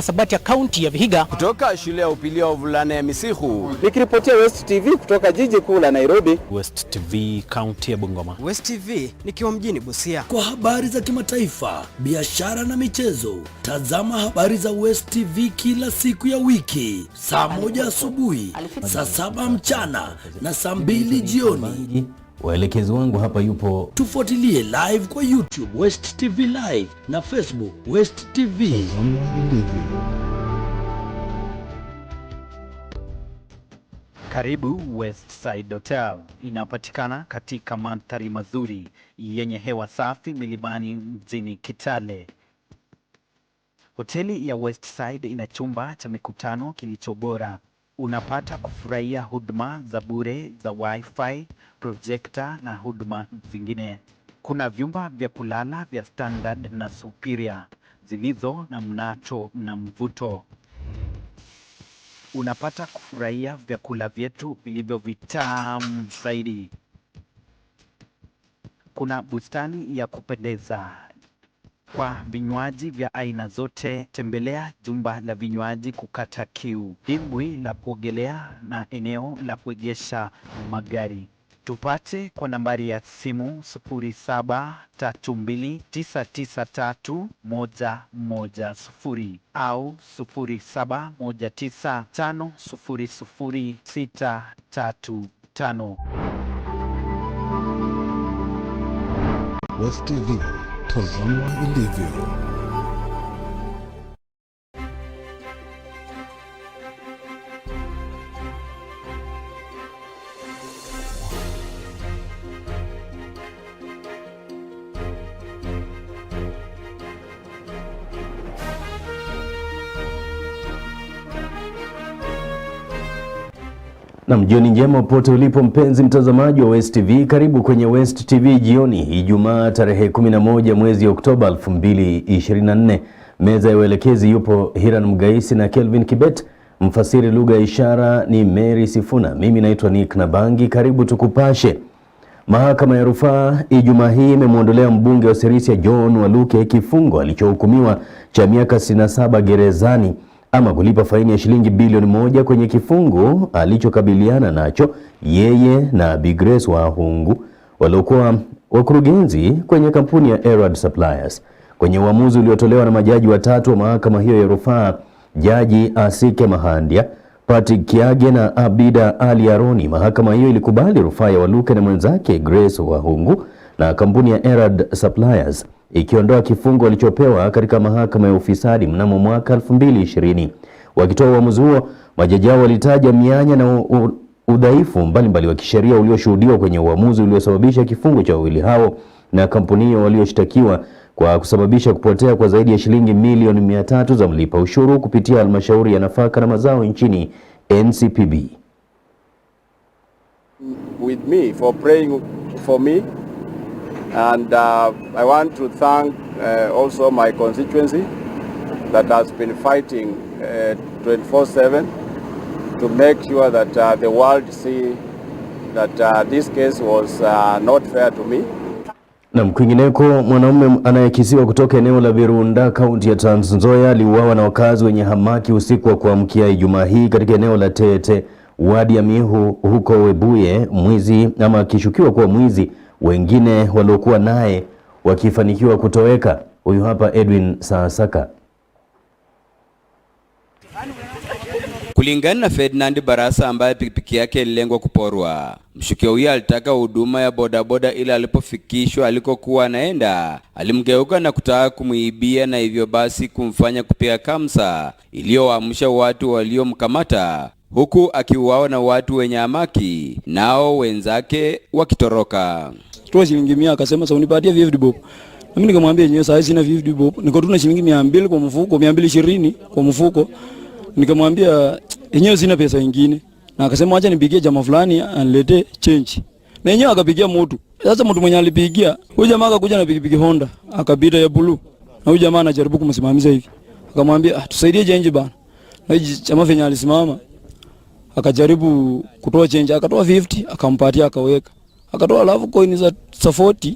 Sabati ya kaunti ya Vihiga. Kutoka shule ya upili ya wavulana ya Misihu. Nikiripotia West TV kutoka jiji kuu la Nairobi. West TV kaunti ya Bungoma. West TV nikiwa mjini Busia. Kwa habari za kimataifa, biashara na michezo, tazama habari za West TV kila siku ya wiki, saa 1 asubuhi, saa 7 mchana na saa 2 jioni. Waelekezi wangu hapa yupo. Tufuatilie live kwa YouTube West TV Live na Facebook West TV. Karibu Westside Hotel. Inapatikana katika mandhari mazuri yenye hewa safi milimani mjini Kitale. Hoteli ya Westside ina chumba cha mikutano kilicho bora. Unapata kufurahia huduma za bure za wifi, projector na huduma zingine. Kuna vyumba vya kulala vya standard na superior zilizo na mnato na mvuto. Unapata kufurahia vyakula vyetu vilivyo vitamu zaidi. Kuna bustani ya kupendeza. Kwa vinywaji vya aina zote, tembelea jumba la vinywaji kukata kiu, dimbwi la kuogelea na eneo la kuegesha magari. Tupate kwa nambari ya simu 0732993110 au 0719500635. West TV, tazama ilivyo. Na jioni njema popote ulipo mpenzi mtazamaji wa West TV, karibu kwenye West TV Jioni, Ijumaa tarehe 11 mwezi Oktoba 2024. Meza ya uelekezi yupo Hiran Mgaisi na Kelvin Kibet, mfasiri lugha ya ishara ni Mary Sifuna. Mimi naitwa Nick Nabangi, karibu tukupashe. Mahakama ya rufaa Ijumaa hii imemwondolea mbunge wa Sirisia John Waluke kifungo alichohukumiwa cha miaka 67 gerezani ama kulipa faini ya shilingi bilioni 1 kwenye kifungu alichokabiliana nacho yeye na Bi Grace Wahungu waliokuwa wakurugenzi kwenye kampuni ya Erad Suppliers. Kwenye uamuzi uliotolewa na majaji watatu wa mahakama hiyo ya rufaa, Jaji Asike Mahandia, Patrick Kiage na Abida Ali Aroni, mahakama hiyo ilikubali rufaa ya Waluke na mwenzake Grace Wahungu na kampuni ya Erad Suppliers, ikiondoa kifungo walichopewa katika mahakama ya ufisadi mnamo mwaka 2020. Wakitoa uamuzi huo, majaji walitaja mianya na udhaifu mbalimbali wa kisheria ulioshuhudiwa kwenye uamuzi uliosababisha kifungo cha wawili hao na kampuni hiyo walioshtakiwa kwa kusababisha kupotea kwa zaidi ya shilingi milioni 300 za mlipa ushuru kupitia halmashauri ya nafaka na mazao nchini NCPB. With me for praying for me. And I want to thank also my constituency that has been fighting 24/7 to make sure that the world see that this case was not fair to me. Na kwingineko, mwanaume anayekisiwa kutoka eneo la Virunda, kaunti ya Trans Nzoia, aliuawa na wakazi wenye hamaki usiku wa kuamkia Ijumaa hii katika eneo la Tete, wadi ya Mihu huko Webuye, mwizi ama akishukiwa kuwa mwizi, wengine waliokuwa naye wakifanikiwa kutoweka. Huyu hapa Edwin Saasaka. Kulingana na Ferdinand Barasa ambaye pikipiki yake ililengwa kuporwa, mshukiwa huyo alitaka huduma ya bodaboda, ila alipofikishwa alikokuwa anaenda alimgeuka na kutaka kumuibia, na hivyo basi kumfanya kupiga kamsa iliyoamsha watu waliomkamata, huku akiuawa na watu wenye hamaki nao wenzake wakitoroka. Toa shilingi 100, akasema sasa unipatie 50 bob. Na mimi nikamwambia yenyewe sasa sina 50 bob. Niko tu na shilingi 200 kwa mfuko, 220 kwa mfuko. Nikamwambia yenyewe sina pesa nyingine. Na akasema acha nipigie jamaa fulani anilete change. Na yenyewe akapigia mtu. Sasa mtu mwenye alipigia, huyu jamaa akakuja na pikipiki Honda, akapita ya blue. Na huyu jamaa anajaribu kumsimamisha hivi. Akamwambia tusaidie change bana. Na huyu jamaa fenya alisimama. Akajaribu kutoa change, akatoa 50, akampatia akaweka. Akatoa alafu coin za 40.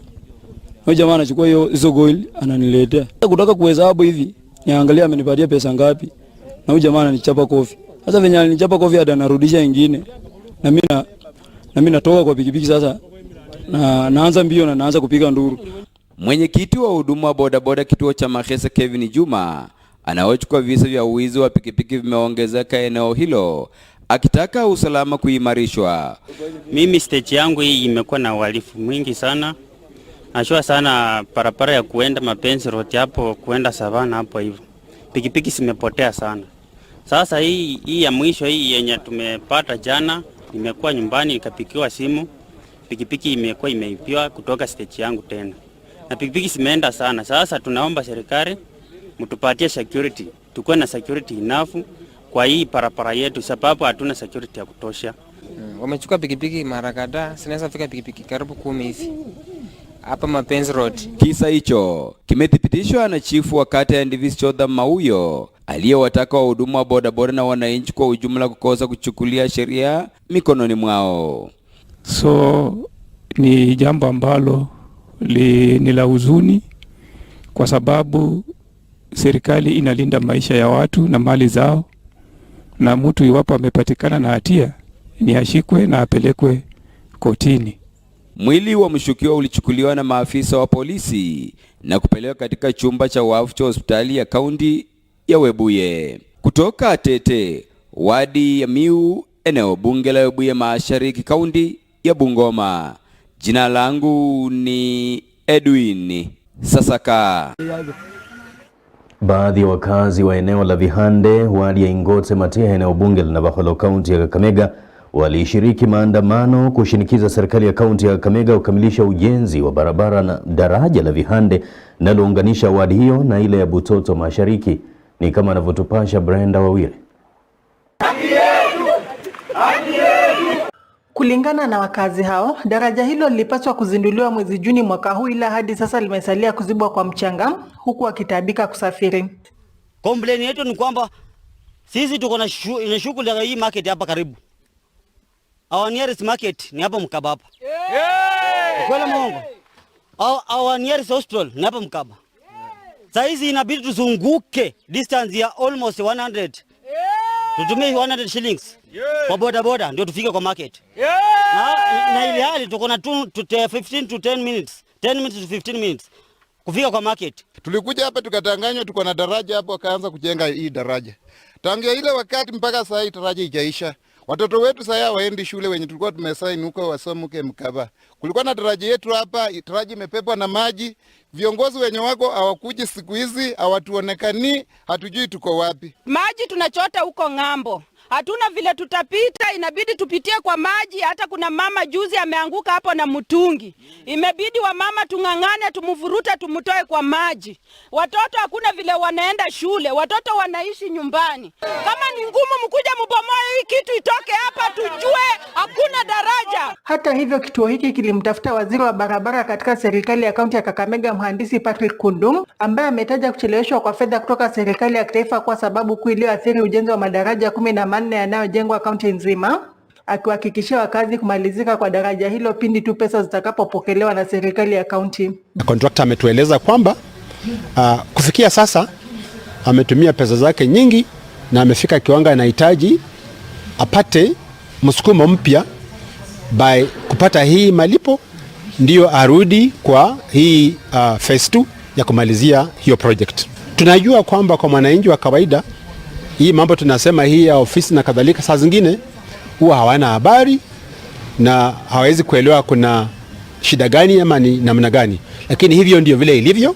Huyo jamaa anachukua hizo gold ananiletea. Kutaka kuhesabu hivi, niangalia amenipatia pesa ngapi, na huyu jamaa ananichapa kofi. Sasa venye alinichapa kofi hata narudisha nyingine, na mimi natoka kwa pikipiki sasa, na naanza mbio na naanza kupiga nduru. Mwenyekiti wa huduma wa bodaboda kituo cha Mahesa Kevin Juma anaochukua visa vya uwizi wa pikipiki vimeongezeka eneo hilo, akitaka usalama kuimarishwa. Mimi stage yangu hii imekuwa na uhalifu mwingi sana. Nashua sana parapara ya kuenda Mapenzi Road hapo kuenda Savana hapo hivyo. Pikipiki zimepotea sana. Sasa hii ya mwisho hii yenye tumepata jana, nimekuwa nyumbani nikapikiwa simu. Pikipiki imekuwa imeibiwa kutoka stage yangu tena. Na pikipiki zimeenda sana. Sasa tunaomba serikali mtupatie security. Tukuwe na security enough kwa hii parapara yetu sababu hatuna security ya kutosha. Wamechukua pikipiki mara kadhaa, sinaweza fika pikipiki karibu 10 hivi hapa Mapenzi Road. Kisa hicho kimethibitishwa na chifu wa kata ya Ndivis Chodha Mauyo, aliyewataka wahudumu wa bodaboda na wananchi kwa ujumla kukosa kuchukulia sheria mikononi mwao. So ni jambo ambalo ni la huzuni, kwa sababu serikali inalinda maisha ya watu na mali zao, na mtu iwapo amepatikana na hatia ni ashikwe na apelekwe kotini. Mwili wa mshukiwa ulichukuliwa na maafisa wa polisi na kupelekwa katika chumba cha wafu cha hospitali ya kaunti ya Webuye. Kutoka Tete, wadi ya Miu, eneo bunge la Webuye Mashariki, kaunti ya Bungoma. Jina langu ni Edwin Sasaka. Baadhi ya wakazi wa eneo la Vihande, wadi ya Ingote Matea, eneo bunge la Navakholo, kaunti ya Kakamega, walishiriki maandamano kushinikiza serikali ya kaunti ya Kakamega kukamilisha ujenzi wa barabara na daraja la Vihande linalounganisha wadi hiyo na ile ya Butoto Mashariki. Ni kama anavyotupasha Brenda Wawire. Kulingana na wakazi hao, daraja hilo lilipaswa kuzinduliwa mwezi Juni mwaka huu, ila hadi sasa limesalia kuzibwa kwa mchanga, huku wakitabika kusafiri. Complaint yetu ni kwamba sisi tuko na shughuli ya hii market hapa karibu. Our nearest market ni hapa Mkaba hapa. Kweli Mungu. Our nearest hospital ni hapa Mkaba. Sasa hizi inabidi tuzunguke distance ya almost 100. Tutumie 100 shillings. Kwa boda boda ndio tufike kwa market. Na ile hali tuko na 15 to 10 minutes. 10 minutes to 15 minutes kufika kwa market. Tulikuja hapa tukatanganywa tuko na daraja hapo, akaanza kujenga hii daraja. Tangia ile wakati mpaka sasa hii daraja haijaisha. Watoto wetu sasa waendi shule wenye tulikuwa tumesaini huko wasomuke Mkaba. Kulikuwa na daraja yetu hapa, daraja imepepwa na maji. Viongozi wenye wako hawakuji siku hizi, hawatuonekani, hatujui tuko wapi. Maji tunachota huko ng'ambo. Hatuna vile tutapita, inabidi tupitie kwa maji. Hata kuna mama juzi ameanguka hapo na mtungi. Imebidi wa mama tungangane, tumvuruta, tumutoe kwa maji. Watoto hakuna vile wanaenda shule, watoto wanaishi nyumbani. Kama ni ngumu mkuja mbomoe hii kitu itoke hapa tujue hakuna daraja. Hata hivyo, kituo hiki kilimtafuta waziri wa barabara katika serikali ya kaunti ya Kakamega, mhandisi Patrick Kundum, ambaye ametaja kucheleweshwa kwa fedha kutoka serikali ya kitaifa kwa sababu kuu iliyoathiri ujenzi wa madaraja 14 yanayojengwa kaunti nzima, akiwahakikishia wakazi kumalizika kwa daraja hilo pindi tu pesa zitakapopokelewa na serikali ya kaunti. Contractor ametueleza kwamba kufikia sasa ametumia pesa zake nyingi na amefika kiwango anahitaji apate msukumo mpya by kupata hii malipo ndio arudi kwa hii phase 2 ya kumalizia hiyo project. Tunajua kwamba kwa mwananchi wa kawaida hii mambo tunasema hii ya ofisi na kadhalika, saa zingine huwa hawana habari na hawezi kuelewa kuna shida gani ama ni namna gani, lakini hivyo ndio vile ilivyo.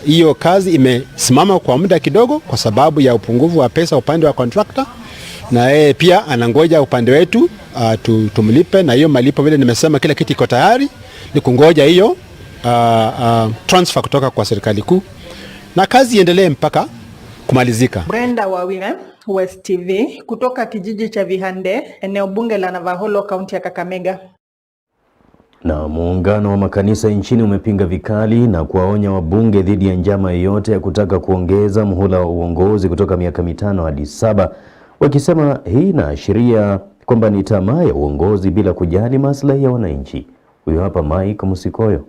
Hiyo kazi imesimama kwa muda kidogo kwa sababu ya upungufu wa pesa upande wa contractor, na yeye pia anangoja upande wetu tumlipe, na hiyo malipo vile nimesema kila kitu iko tayari, ni kungoja hiyo transfer kutoka kwa serikali kuu na kazi iendelee mpaka kumalizika. Brenda Wawire, Westv, kutoka kijiji cha Vihande, eneo bunge la Navakholo, kaunti ya Kakamega. Na muungano wa makanisa nchini umepinga vikali na kuwaonya wabunge dhidi ya njama yoyote ya kutaka kuongeza muhula wa uongozi kutoka miaka 5 hadi 7, wakisema hii inaashiria kwamba ni tamaa ya uongozi bila kujali maslahi ya wananchi. Huyo hapa Mike Musikoyo.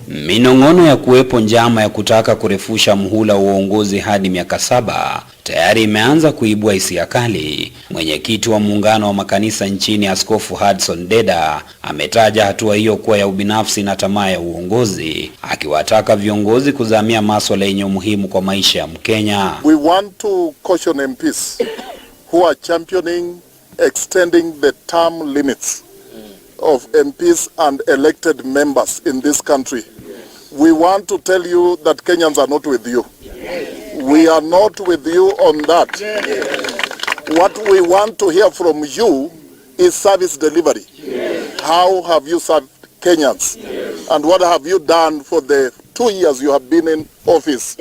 Minong'ono ya kuwepo njama ya kutaka kurefusha muhula wa uongozi hadi miaka 7 tayari imeanza kuibua hisia kali. Mwenyekiti wa muungano wa makanisa nchini Askofu Hudson Deda ametaja hatua hiyo kuwa ya ubinafsi na tamaa ya uongozi, akiwataka viongozi kuzamia masuala yenye umuhimu kwa maisha ya Mkenya. We want to caution MPs who are championing extending the term limits of MPs and elected members in this country. We want to tell you that Kenyans are not with you. We are not with you on that. What we want to hear from you is service delivery. How have you served Kenyans? And what have you done for the 2 years you have been in office?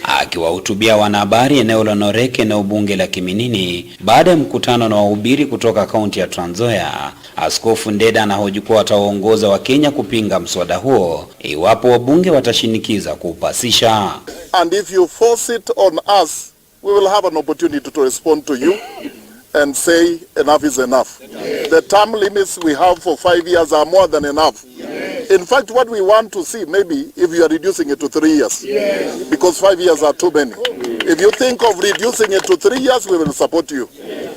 Akiwahutubia wanahabari eneo la Noreke na ubunge la Kiminini baada ya mkutano na wahubiri kutoka kaunti ya Trans Nzoia, Askofu Ndeda anahoji kuwa wataongoza wa Kenya kupinga mswada huo iwapo wabunge watashinikiza kuupasisha. And if you force it on us, we will have an opportunity to respond to you and say enough is enough. The term limits we have for 5 years are more than enough. In fact, what we want to see, maybe if you are reducing it to 3 years, because 5 years are too many. If you think of reducing it to 3 years, we will support you.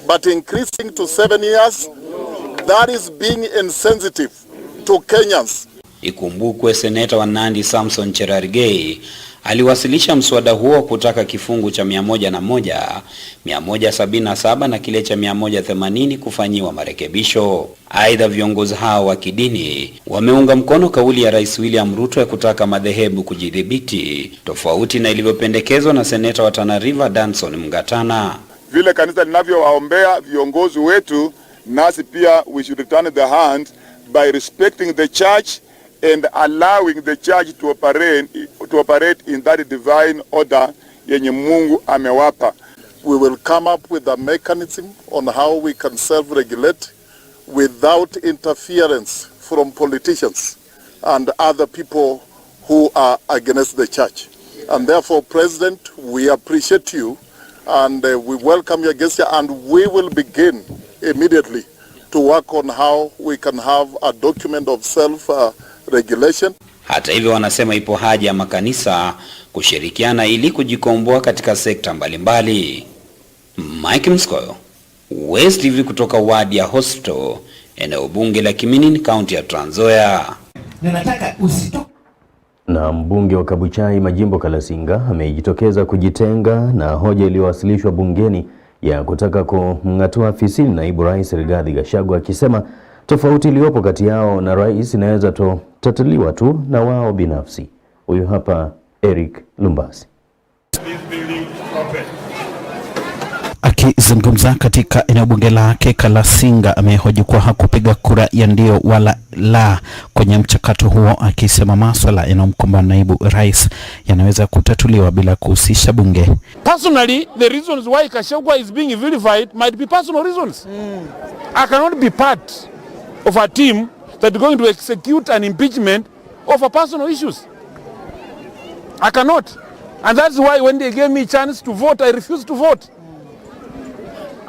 But increasing to 7 years, that is being insensitive to Kenyans. Ikumbukwe seneta wa Nandi Samson Cherargei aliwasilisha mswada huo kutaka kifungu cha 101, 177 na kile cha 180 kufanyiwa marekebisho. Aidha, viongozi hao wa kidini wameunga mkono kauli ya Rais William Ruto ya kutaka madhehebu kujidhibiti, tofauti na ilivyopendekezwa na seneta wa Tana River Danson Mngatana. Vile kanisa linavyowaombea viongozi wetu, nasi pia we should return the hand by respecting the church and allowing the church to operate in that divine order yenye Mungu amewapa. We will come up with a mechanism on how we can self-regulate without interference from politicians and other people who are against the church. And therefore, President, we appreciate you and we welcome your gesture, and we will begin immediately to work on how we can have a document of self-regulation. Hata hivyo, wanasema ipo haja ya makanisa kushirikiana ili kujikomboa katika sekta mbalimbali. Mike Mskoyo, Westv kutoka wadi ya Hospital, eneo bunge la Kiminini, kaunti ya Trans Nzoia. Na mbunge wa Kabuchai Majimbo Kalasinga amejitokeza kujitenga na hoja iliyowasilishwa bungeni ya kutaka kumng'atua afisini naibu rais Rigathi Gachagua, akisema tofauti iliyopo kati yao na rais inaweza tatuliwa tu na wao binafsi. Huyu hapa Eric Lumbasi. Akizungumza katika eneo bunge lake, Kalasinga amehoji kuwa hakupiga kura ya ndio wala la kwenye mchakato huo, akisema masuala yanayomkumba naibu rais yanaweza kutatuliwa bila kuhusisha bunge. Personally, the reasons why Gachagua is being vilified might be personal reasons. I cannot be part of a team that is going to execute an impeachment over personal issues. I cannot. And that's why when they gave me a chance to vote, I refused to vote.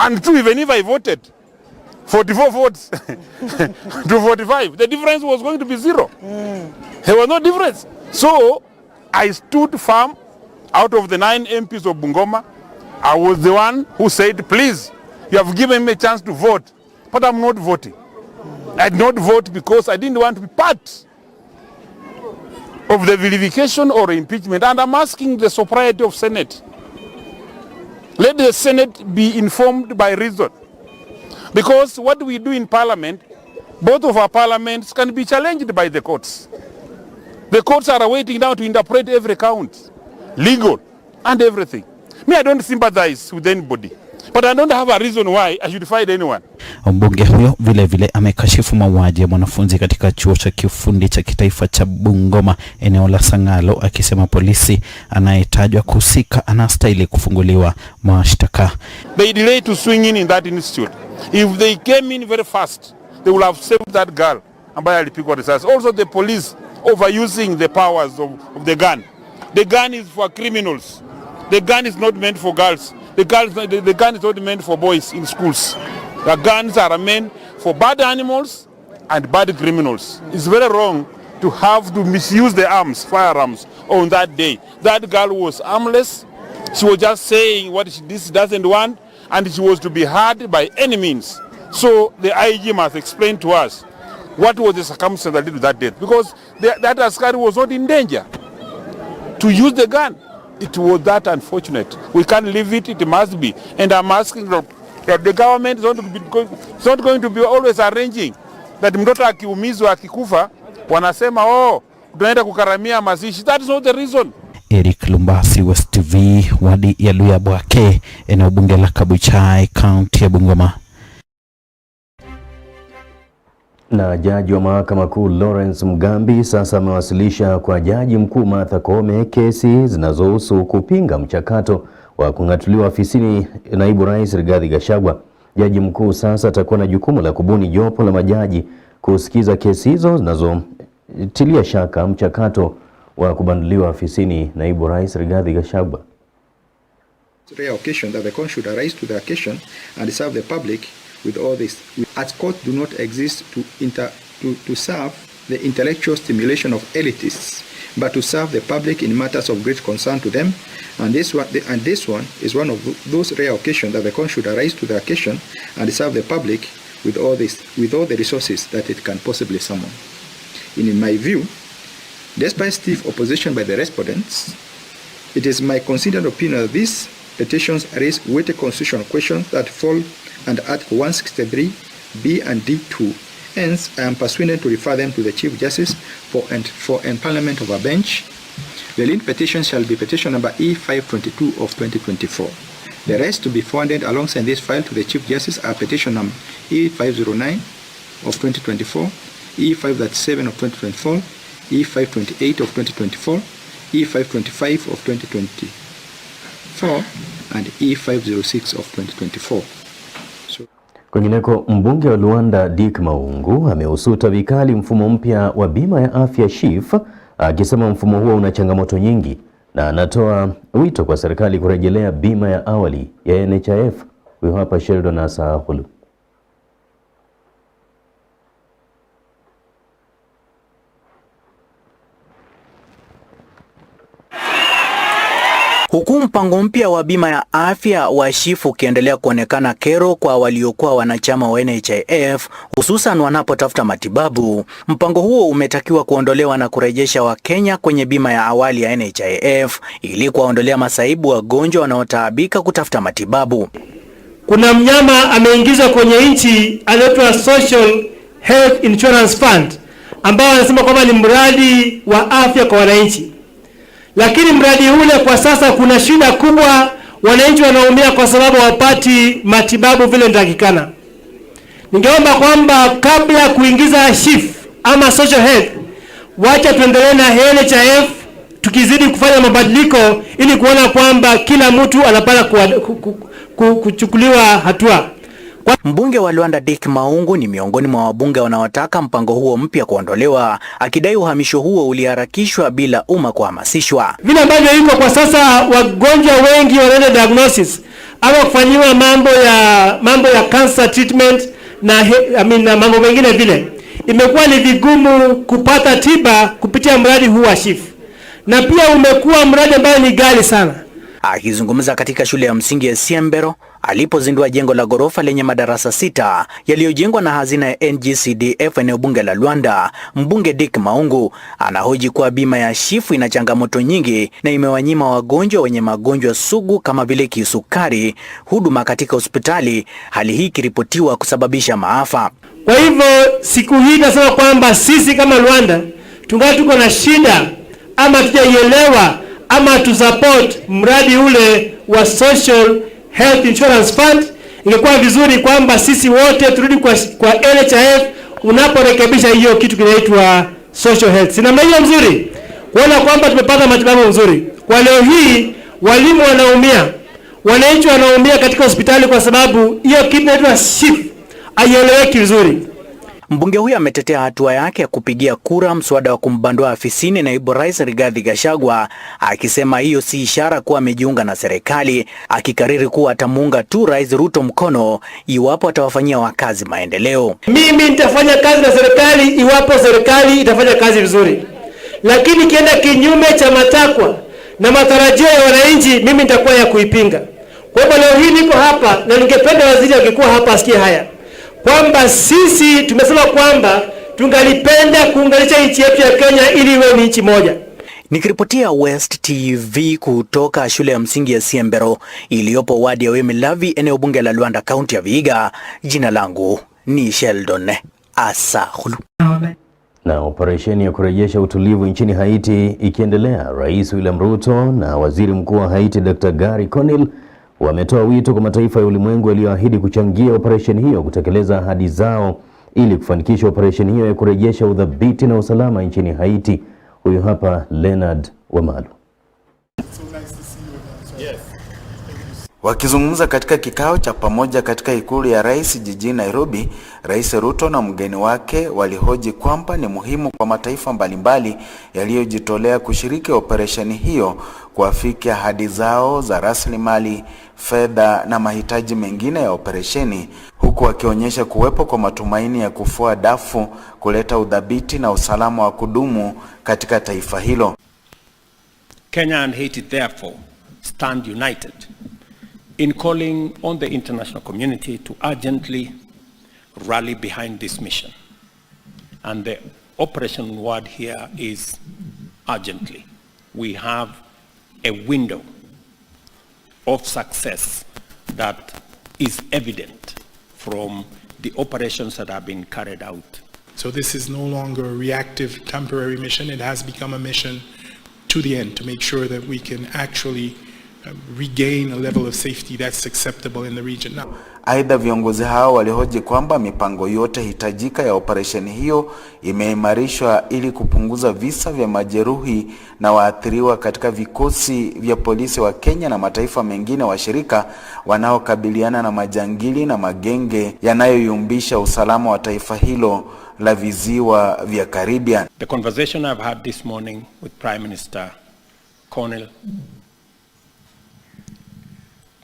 And two, even if I voted 44 votes to 45, the difference was going to be 0. There was no difference. So I stood firm. Out of the 9 MPs of Bungoma, I was the one who said, please, you have given me a chance to vote, but I'm not voting. I did not vote because I didn't want to be part of the vilification or impeachment. And I'm asking the sobriety of Senate. Let the Senate be informed by reason. Because what we do in Parliament, both of our parliaments can be challenged by the courts. The courts are waiting now to interpret every count, legal and everything. Me, I don't sympathize with anybody, but I don't have a reason why I should fight anyone. Mbunge huyo vile vile amekashifu mauaji ya mwanafunzi katika chuo cha kiufundi cha kitaifa cha Bungoma eneo la Sangalo, akisema polisi anayetajwa kuhusika anastahili kufunguliwa mashtaka. They delayed to swing in that institute. If they came in very fast, they would have saved that girl ambaye alipigwa risasi. Also the police overusing the powers of the gun. The gun is for criminals. The gun is not meant for girls. The gun is not meant for boys in schools. The guns are meant for bad animals and bad criminals. It's very wrong to have to misuse the firearms on that day. That girl was armless. She was just saying what this doesn't want, and she was to be heard by any means. So the IG must explain to us what was the circumstance that led to that death, because that askari was not in danger to use the gun. It was that unfortunate. We can't leave it, it must be. And I'm asking that the government is not going to be always arranging that mtoto akiumizwa akikufa wanasema tunaenda kukaramia mazishi. That is not the reason. Eric Lumbasi, Westv, wadi ya Luya Bwake, eneo bunge la Kabuchai, kaunti ya Bungoma. Na jaji wa mahakama kuu Lawrence Mugambi sasa amewasilisha kwa jaji mkuu Martha Koome kesi zinazohusu kupinga mchakato wa kung'atuliwa afisini naibu rais Rigathi Gachagua. Jaji mkuu sasa atakuwa na jukumu la kubuni jopo la majaji kusikiza kesi hizo zinazotilia shaka mchakato wa kubanduliwa afisini naibu rais Rigathi Gachagua. Rare occasion that the court should arise to the occasion and serve the public with all this. As courts do not exist to serve the intellectual stimulation of elitists, but to serve the public in matters of great concern to them. And this one is one of those rare occasions that the court should arise to the occasion and serve the public with all the resources that it can possibly summon. In my view, despite stiff opposition by the respondents, it is my considered opinion that these petitions raise weighty constitutional questions that fall under Article 163, B and D2. Hence, I am persuaded to refer them to the Chief Justice for empanelment of a bench. The lead petition shall be petition number E522 of 2024. The rest to be forwarded alongside this file to the Chief Justice are petition number E509 of 2024, E537 of 2024, E528 of 2024, E525 of 2024, and E506 of 2024. Kwingineko, mbunge wa Luanda Dick Maungu ameusuta vikali mfumo mpya wa bima ya afya SHIF, akisema mfumo huo una changamoto nyingi na anatoa wito kwa serikali kurejelea bima ya awali ya NHIF. Huyo hapa Sheldon Asahulu. Huku mpango mpya wa bima ya afya wa SHIF ukiendelea kuonekana kero kwa waliokuwa wanachama wa NHIF, hususan wanapotafuta matibabu, mpango huo umetakiwa kuondolewa na kurejesha Wakenya kwenye bima ya awali ya NHIF ili kuwaondolea masaibu wagonjwa wanaotaabika kutafuta matibabu. Kuna mnyama ameingizwa kwenye nchi anaitwa Social Health Insurance Fund, ambao anasema kwamba ni mradi wa afya kwa wananchi. Lakini mradi ule kwa sasa kuna shida kubwa, wananchi wanaumia kwa sababu hawapati matibabu vile inatakikana. Ningeomba kwamba kabla ya kuingiza SHIF ama Social Health, wacha tuendelee na NHIF tukizidi kufanya mabadiliko ili kuona kwamba kila mtu anapata kuchukuliwa hatua. Mbunge wa Luanda Dick Maungu ni miongoni mwa wabunge wanaotaka mpango huo mpya kuondolewa, akidai uhamisho huo uliharakishwa bila umma kuhamasishwa. Vile ambavyo iko kwa sasa, wagonjwa wengi wanaenda diagnosis ama kufanyiwa mambo ya cancer treatment na mambo mengine vile. Imekuwa ni vigumu kupata tiba kupitia mradi huu wa SHIF. Na pia umekuwa mradi ambao ni ghali sana. Akizungumza katika shule ya msingi ya Siembero alipozindua jengo la gorofa lenye madarasa 6 yaliyojengwa na hazina ya NGCDF eneo bunge la Luanda, mbunge Dick Maungu anahoji kuwa bima ya SHIF ina changamoto nyingi na imewanyima wagonjwa wenye magonjwa sugu kama vile kisukari huduma katika hospitali, hali hii ikiripotiwa kusababisha maafa. Kwa hivyo siku hii nasema kwamba sisi kama Luanda tungali tuko na shida ama tujaielewa ama tu support mradi ule wa Social Health Insurance Fund. Ingekuwa vizuri kwamba sisi wote turudi kwa NHIF unaporekebisha hiyo kitu kinaitwa Social Health. Sina maana mzuri kuona kwamba tumepata matibabu mzuri. Kwa leo hii walimu wanaumia, wananchi wanaumia katika hospitali kwa sababu hiyo kitu kinaitwa SHIF haieleweki vizuri. Mbunge huyo ametetea hatua yake ya kupigia kura mswada wa kumbandua afisini naibu rais Rigathi Gachagua, akisema hiyo si ishara kuwa amejiunga na serikali, akikariri kuwa atamuunga tu Rais Ruto mkono iwapo atawafanyia wakazi maendeleo. Mimi nitafanya kazi na serikali iwapo serikali itafanya kazi vizuri, lakini kienda kinyume cha matakwa na matarajio ya wananchi, mimi nitakuwa ya kuipinga. Kwa hivyo leo hii niko hapa na ningependa waziri angekuwa hapa asikie haya, kwamba sisi tumesema kwamba tungalipenda kuunganisha nchi yetu ya Kenya ili iwe ni nchi moja. Nikiripotia West TV kutoka shule ya msingi ya Siembero iliyopo wadi ya Wemelavi, eneo bunge la Luanda, kaunti ya Vihiga, jina langu ni Sheldon Asahulu. Na operesheni ya kurejesha utulivu nchini Haiti ikiendelea, Rais William Ruto na Waziri Mkuu wa Haiti Dr. Gary Conille wametoa wito kwa mataifa ya ulimwengu yaliyoahidi kuchangia operesheni hiyo kutekeleza ahadi zao ili kufanikisha operesheni hiyo ya kurejesha udhabiti na usalama nchini Haiti. Huyu hapa Leonard Wamalu. Wakizungumza katika kikao cha pamoja katika ikulu ya rais jijini Nairobi, Rais Ruto na mgeni wake walihoji kwamba ni muhimu kwa mataifa mbalimbali yaliyojitolea kushiriki operesheni hiyo kuafikia ahadi zao za rasilimali, fedha na mahitaji mengine ya operesheni, huku wakionyesha kuwepo kwa matumaini ya kufua dafu kuleta udhabiti na usalama wa kudumu katika taifa hilo. Kenya and Haiti therefore stand united in calling on the international community to urgently rally behind this mission. And the operation word here is urgently. We have a window of success that is evident from the operations that have been carried out. So this is no longer a reactive, temporary mission. It has become a mission to the end to make sure that we can actually regain a level of safety that's acceptable in the region now. Aidha, viongozi hao walihoji kwamba mipango yote hitajika ya operesheni hiyo imeimarishwa ili kupunguza visa vya majeruhi na waathiriwa katika vikosi vya polisi wa Kenya na mataifa mengine washirika wanaokabiliana na majangili na magenge yanayoyumbisha usalama wa taifa hilo la viziwa vya Caribbean. The conversation I've had this morning with Prime Minister Conille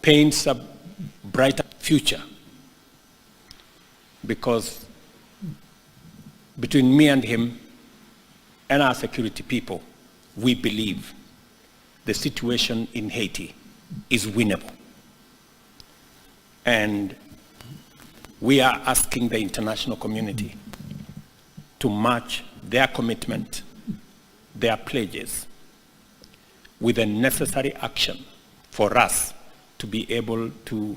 paints a brighter future, because between me and him and our security people, we believe the situation in Haiti is winnable. And we are asking the international community to match their commitment, their pledges, with the necessary action for us to be able to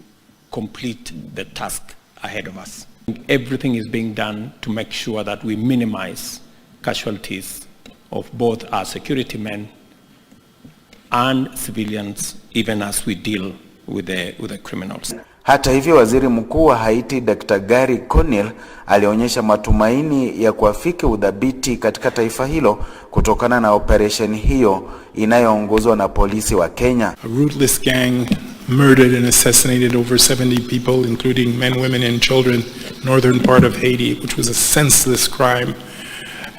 complete the task ahead of us. Everything is being done to make sure that we minimize casualties of both our security men and civilians, even as we deal with the criminals. Hata hivyo, Waziri Mkuu wa Haiti Dr. Gary Conille alionyesha matumaini ya kuafiki udhabiti katika taifa hilo kutokana na operesheni hiyo inayoongozwa na polisi wa Kenya. A ruthless gang murdered and assassinated over 70 people, including men, women and children, northern part of Haiti, which was a senseless crime.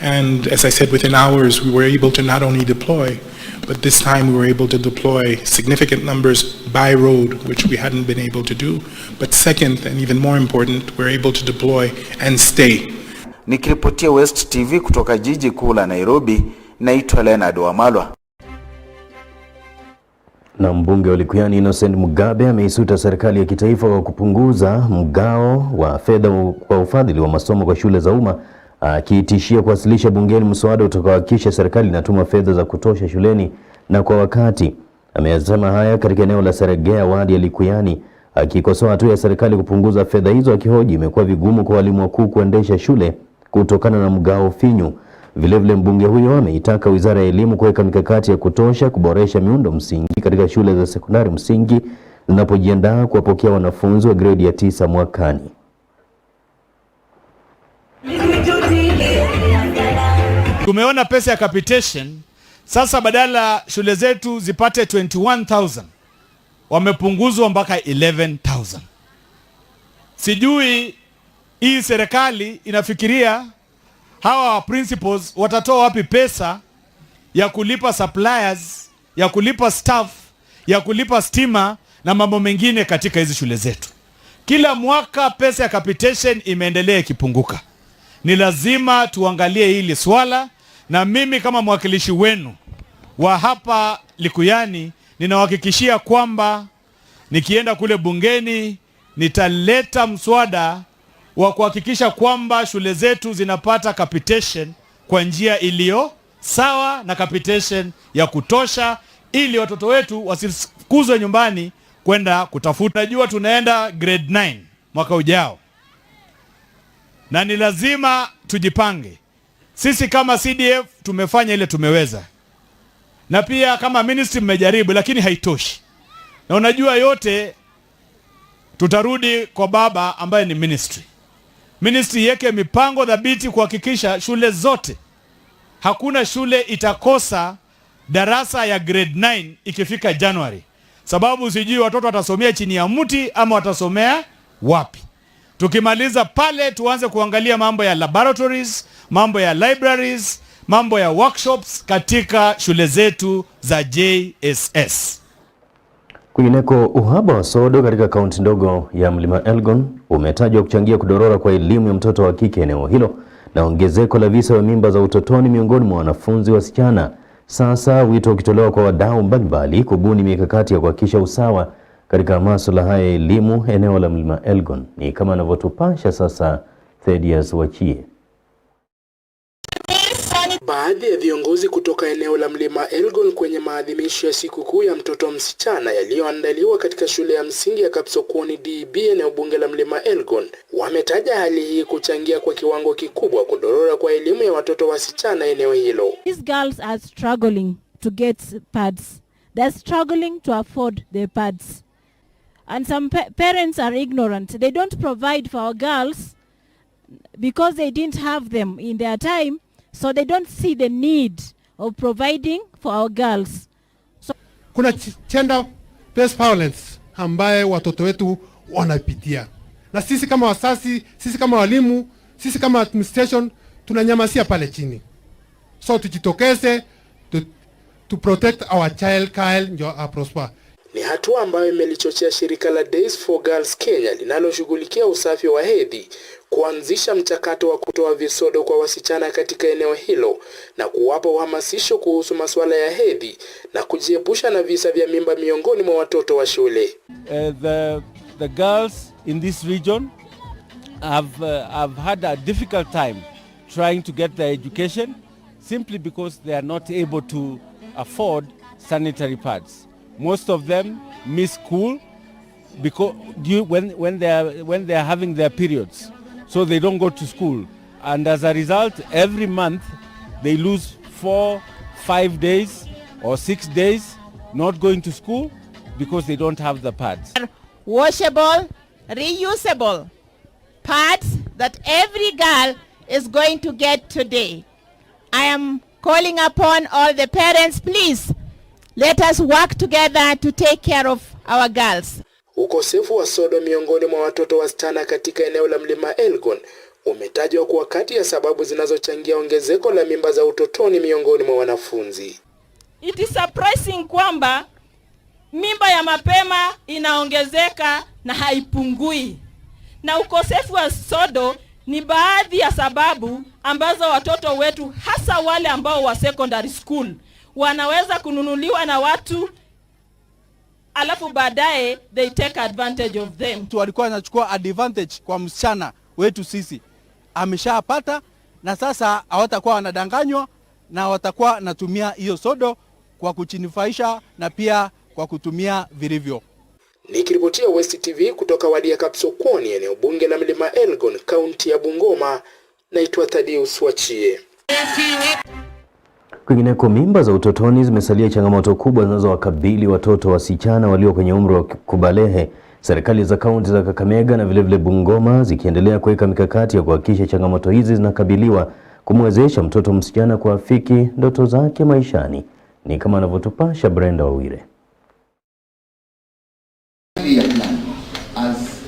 And as I said, within hours we were able to not only deploy, but this time we were able to deploy significant numbers by road, which we hadn't been able to do. But second, and even more important, we're able to deploy and stay. Nikiripotia West TV kutoka jiji kuu la Nairobi, naitwa Leonard Wamalu. Na mbunge wa Likuyani Innocent Mugabe ameisuta serikali ya kitaifa kwa kupunguza mgao wa fedha kwa ufadhili wa masomo kwa shule za umma, akiitishia kuwasilisha bungeni mswada utakaohakikisha serikali inatuma fedha za kutosha shuleni na kwa wakati. Ameyasema haya katika eneo la Seregea, wadi ya Likuyani, akikosoa hatua ya serikali kupunguza fedha hizo, akihoji imekuwa vigumu kwa walimu wakuu kuendesha shule kutokana na mgao finyu. Vilevile mbunge huyo ameitaka Wizara ya Elimu kuweka mikakati ya kutosha kuboresha miundo msingi katika shule za sekondari msingi zinapojiandaa kuwapokea wanafunzi wa gredi ya 9 mwakani. Tumeona pesa ya capitation sasa, badala shule zetu zipate 21,000 wamepunguzwa mpaka 11,000. Sijui hii serikali inafikiria hawa principals watatoa wapi pesa ya kulipa suppliers, ya kulipa staff, ya kulipa stima na mambo mengine katika hizi shule zetu. Kila mwaka pesa ya capitation imeendelea ikipunguka. Ni lazima tuangalie hili swala, na mimi kama mwakilishi wenu wa hapa Likuyani ninahakikishia kwamba nikienda kule bungeni nitaleta mswada wa kuhakikisha kwamba shule zetu zinapata capitation kwa njia iliyo sawa na capitation ya kutosha, ili watoto wetu wasifukuzwe nyumbani kwenda kutafuta. Najua tunaenda grade 9 mwaka ujao, na ni lazima tujipange. Sisi kama CDF tumefanya ile tumeweza, na pia kama ministry mmejaribu, lakini haitoshi. Na unajua yote tutarudi kwa baba ambaye ni ministry. Ministry yeke mipango dhabiti kuhakikisha shule zote, hakuna shule itakosa darasa ya grade 9 ikifika January. Sababu sijui watoto watasomea chini ya mti ama watasomea wapi. Tukimaliza pale tuanze kuangalia mambo ya laboratories, mambo ya libraries, mambo ya workshops katika shule zetu za JSS. Kwingineko, uhaba wa sodo katika kaunti ndogo ya Mlima Elgon umetajwa kuchangia kudorora kwa elimu ya mtoto wa kike eneo hilo na ongezeko la visa vya mimba za utotoni miongoni mwa wanafunzi wasichana. Sasa wito ukitolewa kwa wadau mbalimbali kubuni mikakati ya kuhakikisha usawa katika masuala haya ya elimu eneo la Mlima Elgon. Ni kama anavyotupasha sasa Thedius Wachie. Baadhi ya viongozi kutoka eneo la Mlima Elgon kwenye maadhimisho ya sikukuu ya mtoto msichana yaliyoandaliwa katika shule ya msingi ya Kapsokoni DB eneo bunge la Mlima Elgon wametaja hali hii kuchangia kwa kiwango kikubwa kudorora kwa elimu ya watoto wasichana eneo hilo. These girls are struggling to get pads. They're struggling to afford the pads. And some parents are ignorant. They don't provide for our girls because they didn't have them in their time. So they don't see the need of providing for our girls. So kuna gender based violence ambaye watoto wetu wanapitia. Na sisi kama wasasi, sisi kama walimu, sisi kama administration tunanyamasia pale chini. So tujitokeze to protect our child ndio prosper. Ni hatua ambayo imelichochea shirika la Days for Girls Kenya linaloshughulikia usafi wa hedhi kuanzisha mchakato wa kutoa visodo kwa wasichana katika eneo hilo na kuwapa uhamasisho kuhusu masuala ya hedhi na kujiepusha na visa vya mimba miongoni mwa watoto wa shule. The girls in this region have had a difficult time trying to get their education simply because they are not able to afford sanitary pads. Most of them miss school because when they are having their periods, so they don't go to school, and as a result, every month they lose 4, 5 days or 6 days not going to school because they don't have the pads. Washable, reusable pads that every girl is going to get today. I am calling upon all the parents, please. Let us work together to take care of our girls. Ukosefu wa sodo miongoni mwa watoto wasichana katika eneo la Mlima Elgon umetajwa kuwa kati ya sababu zinazochangia ongezeko la mimba za utotoni miongoni mwa wanafunzi. It is surprising kwamba mimba ya mapema inaongezeka na haipungui. Na ukosefu wa sodo ni baadhi ya sababu ambazo watoto wetu hasa wale ambao wa secondary school wanaweza kununuliwa na watu alafu baadaye they take advantage of them. Walikuwa wanachukua advantage kwa msichana wetu, sisi ameshapata na sasa hawatakuwa wanadanganywa na watakuwa natumia hiyo sodo kwa kuchinifaisha na pia kwa kutumia vilivyo. Nikiripotia West TV kutoka wadi ya Kapsokoni eneo bunge la Mlima Elgon kaunti ya Bungoma, naitwa Thedius Wachie. Kwingineko, mimba za utotoni zimesalia changamoto kubwa zinazowakabili watoto wasichana walio kwenye umri wa kubalehe. Serikali za kaunti za Kakamega na vilevile Bungoma zikiendelea kuweka mikakati ya kuhakikisha changamoto hizi zinakabiliwa, kumwezesha mtoto msichana kuafiki ndoto zake maishani. Ni kama anavyotupasha Brenda Wawire. As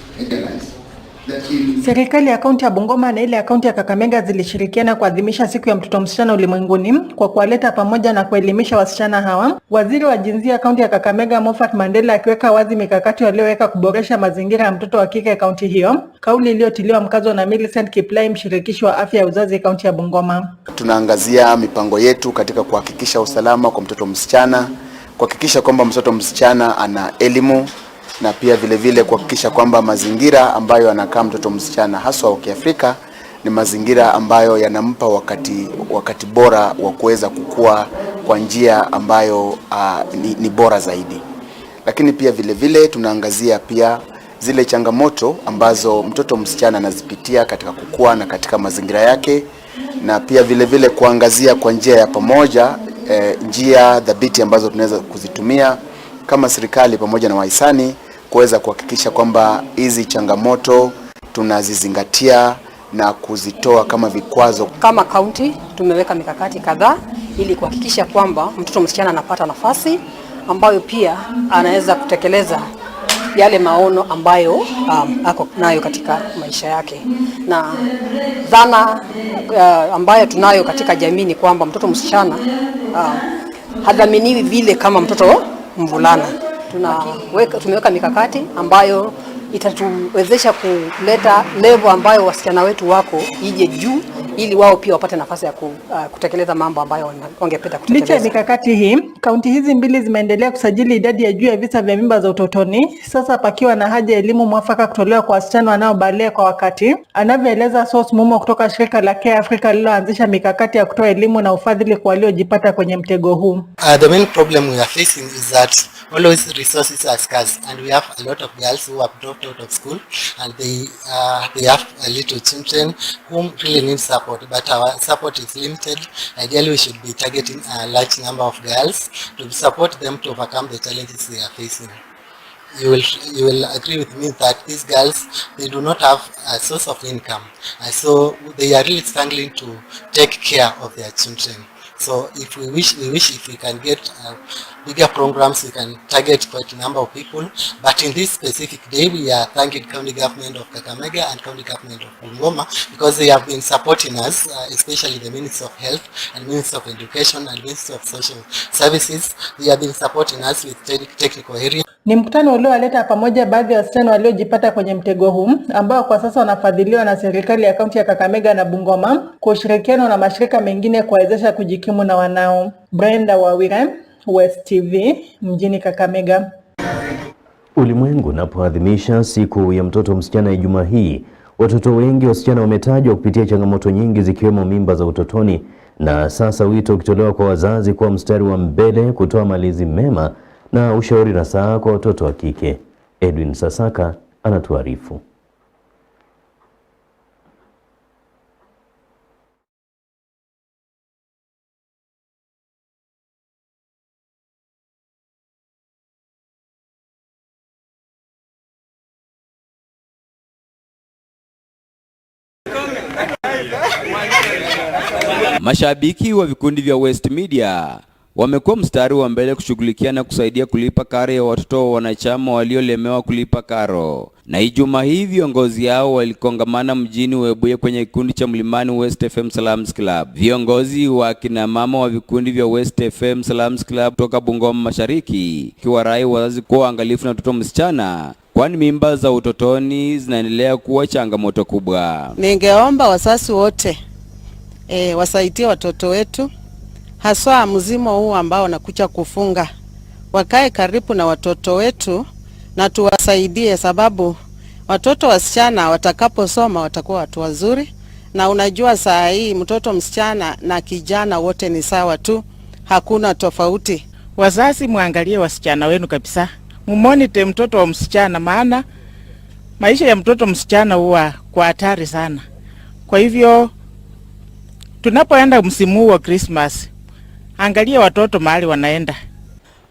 Serikali ya kaunti ya Bungoma na ile ya kaunti ya Kakamega zilishirikiana kuadhimisha siku ya mtoto msichana ulimwenguni kwa kuwaleta pamoja na kuelimisha wasichana hawa. Waziri wa jinsia kaunti ya Kakamega Moffat Mandela akiweka wazi mikakati walioweka kuboresha mazingira ya mtoto wa kike kaunti hiyo, kauli iliyotiliwa mkazo na Millicent Kiplai, mshirikishi wa afya ya uzazi kaunti ya Bungoma. Tunaangazia mipango yetu katika kuhakikisha usalama kwa mtoto msichana, kuhakikisha kwamba mtoto msichana ana elimu, na pia vile kuhakikisha kwamba mazingira ambayo anakaa mtoto msichana haswa wa Kiafrika ni mazingira ambayo yanampa wakati bora wa kuweza kukua kwa njia ambayo ni bora zaidi. Lakini pia vile tunaangazia pia zile changamoto ambazo mtoto msichana anazipitia katika kukua na katika mazingira yake, na pia vile kuangazia kwa njia ya pamoja njia dhabiti ambazo tunaweza kuzitumia kama serikali pamoja na wahisani kuweza kuhakikisha kwamba hizi changamoto tunazizingatia na kuzitoa kama vikwazo. Kama kaunti tumeweka mikakati kadhaa ili kuhakikisha kwamba mtoto msichana anapata nafasi ambayo pia anaweza kutekeleza yale maono ambayo ako nayo katika maisha yake. Na dhana ambayo tunayo katika jamii ni kwamba mtoto msichana hadhaminiwi vile kama mtoto mvulana. Tumeweka mikakati ambayo itatuwezesha kuleta level ambayo wasichana wetu wako ije juu ili wao pia wapate nafasi ya kutekeleza mambo ambayo wangependa kutekeleza. Licha ya mikakati hii, kaunti hizi mbili zimeendelea kusajili idadi ya juu ya visa vya mimba za utotoni, sasa pakiwa na haja ya elimu mwafaka kutolewa kwa wasichana wanaobaleghe kwa wakati, anavyoeleza Source Mumo kutoka shirika la Care Africa lililoanzisha mikakati ya kutoa elimu na ufadhili kwa waliojipata kwenye mtego huu. The main problem we are facing is that always resources are scarce, and we have a lot of girls who have dropped out of school, and they have a little children whom really need support, but our support is limited. Ideally, we should be targeting a large number of girls to support them to overcome the challenges they are facing. You will agree with me that these girls, they do not have a source of income, so they are really struggling to take care of their children. So if we wish if we can get bigger programs, we can target quite a number of people. But in this specific day, we are thanking County Government of Kakamega and County Government of Bungoma because they have been supporting us, especially the Minister of Health and Minister of Education and Minister of Social Services. They have been supporting us with technical area. Ni mkutano uliowaleta pamoja baadhi ya wasichana waliojipata kwenye mtego huu ambao kwa sasa wanafadhiliwa na serikali ya kaunti ya Kakamega na Bungoma kwa ushirikiano na mashirika mengine kuwawezesha kujikimu na wanao. Brenda Wawira, Westv, mjini Kakamega. Ulimwengu unapoadhimisha siku ya mtoto msichana Ijumaa hii, watoto wengi wasichana wametajwa kupitia changamoto nyingi zikiwemo mimba za utotoni, na sasa wito ukitolewa kwa wazazi kuwa mstari wa mbele kutoa malezi mema na ushauri nasaha kwa watoto wa kike. Edwin Sasaka anatuarifu. Mashabiki wa vikundi vya West Media wamekuwa mstari wa mbele kushughulikia na kusaidia kulipa karo ya watoto wa wanachama waliolemewa kulipa karo. Na Ijumaa hii viongozi hao walikongamana mjini Webuye kwenye kikundi cha Mlimani West FM Salams Club. Viongozi wa kina mama wa vikundi vya West FM Salams Club kutoka Bungoma Mashariki kiwarai wazazi kuwa angalifu na watoto msichana, kwani mimba za utotoni zinaendelea kuwa changamoto kubwa. Ningeomba wazazi wote wasaidie watoto wetu, haswa mzimo huu ambao nakuja kufunga. Wakae karibu na watoto wetu na tuwasaidie, sababu watoto wasichana watakaposoma watakuwa watu wazuri. Na unajua saa hii mtoto msichana na kijana wote ni sawa tu, hakuna tofauti. Wazazi muangalie wasichana wenu kabisa. Mumonite mtoto wa msichana, maana maisha ya mtoto msichana huwa kwa hatari sana. Kwa hivyo tunapoenda msimu wa Christmas, angalia watoto mahali wanaenda.